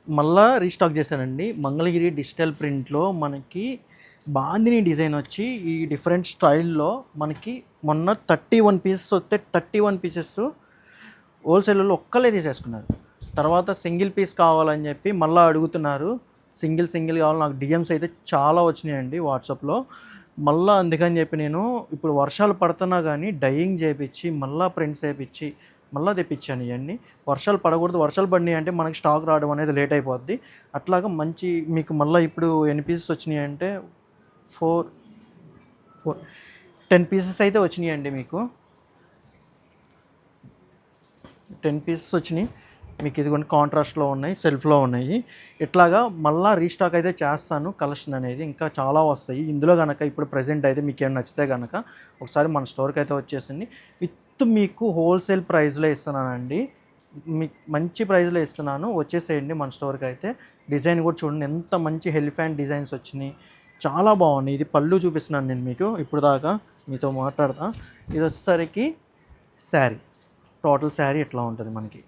మళ్ళా రీస్టాక్ చేశానండి. మంగళగిరి డిజిటల్ ప్రింట్‌లో మనకి బాందిని డిజైన్ వచ్చి ఈ డిఫరెంట్ స్టైల్‌లో మనకి మొన్న 31 పీసెస్ వస్తే 31 పీసెస్ హోల్‌సేల్‌లో ఒక్కళ్ళే తీసేసుకున్నారు. తర్వాత సింగిల్ పీస్ కావాలని చెప్పి మళ్ళా అడుగుతున్నారు. సింగిల్ కావాలి. నాకు డీఎమ్స్ అయితే చాలా వచ్చినాయండి వాట్సాప్‌లో. మళ్ళా అందుకని చెప్పి నేను ఇప్పుడు వర్షాలు పడుతున్నా గానీ డయింగ్ చేపిచ్చి, మళ్ళా ప్రింట్స్ ఏపిచ్చి, మళ్ళా తెప్పించాను ఇయన్నీ. వర్షాలు పడకూడదు. వర్షాలు పడినాయి అంటే మనకి స్టాక్ రావడం అనేది లేట్ అయిపోద్ది. అట్లాగా మంచి మీకు మళ్ళా ఇప్పుడు ఎన్ని పీసెస్ వచ్చినాయంటే 4, 4 10 పీసెస్ అయితే వచ్చినాయండి మీకు. 10 పీసెస్ వచ్చినాయి. మీకు ఇదిగోండి కాంట్రాస్ట్‌లో ఉన్నాయి, సెల్ఫ్‌లో ఉన్నాయి. ఇట్లాగా మళ్ళా రీస్టాక్ అయితే చేస్తాను కలెక్షన్ అనేది. ఇంకా చాలా వస్తాయి. ఇందులో గనక ఇప్పుడు ప్రెజెంట్ అయితే మీకేమైనా నచ్చితే గనక ఒకసారి మన స్టోర్‌కి అయితే వచ్చేసింది. విత్ మీకు హోల్‌సేల్ ప్రైస్‌లో ఇస్తున్నానండి. మీకు మంచి ప్రైస్‌లో ఇస్తున్నాను. వచ్చేసేయండి మన స్టోర్‌కి అయితే. డిజైన్ కూడా చూడండి ఎంత మంచి ఎలిఫెంట్ డిజైన్స్ వచ్చినాయి. చాలా బాగున్నాయి. ఇది పళ్ళు చూపిస్తున్నాను నేను మీకు ఇప్పుడు దాకా మీతో మాట్లాడతా. ఇది వచ్చేసరికి శారీ. టోటల్ శారీ ఇట్లా ఉంటుంది మనకి.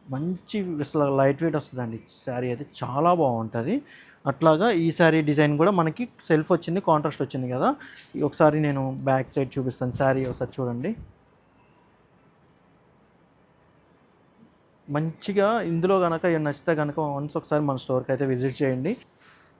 మంచి అసలు లైట్ వెయిట్ వస్తుందండి శారీ అయితే చాలా బాగుంటుంది. అట్లాగా ఈ శారీ డిజైన్ కూడా మనకి సెల్ఫ్ వచ్చింది, కాంట్రాస్ట్ వచ్చింది కదా. ఒకసారి నేను బ్యాక్ సైడ్ చూపిస్తాను శారీ ఒకసారి చూడండి. మంచిగా ఇందులో కనుక ఏమైనా నచ్చితే కనుక వన్స్ ఒకసారి మన స్టోర్కి అయితే విజిట్ చేయండి.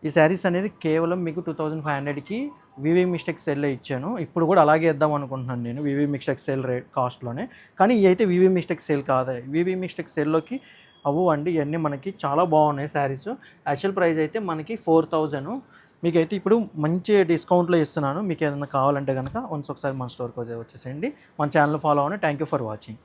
ఈ శారీస్ అనేది కేవలం మీకు 2500కి వివి మిస్టేక్ సేల్లో ఇచ్చాను. ఇప్పుడు కూడా అలాగే ఇద్దాం అనుకుంటున్నాను నేను వివి మిస్టేక్ సేల్ రేట్ కాస్ట్‌లోనే. కానీ ఇవి అయితే వివి మిస్టేక్ సేల్ కాదు. వివి మిస్టేక్ సేల్‌లోకి అవ్వవండి. ఇవన్నీ మనకి చాలా బాగున్నాయి శారీస్. యాక్చువల్ ప్రైస్ అయితే మనకి 4000. మీకైతే ఇప్పుడు మంచి డిస్కౌంట్‌లో ఇస్తున్నాను. మీకు ఏదైనా కావాలంటే గనక వన్స్ ఒకసారి మన స్టోర్‌కి వచ్చేసేయండి. మన ఛానల్ ఫాలో అవ్వండి. Thank you for watching.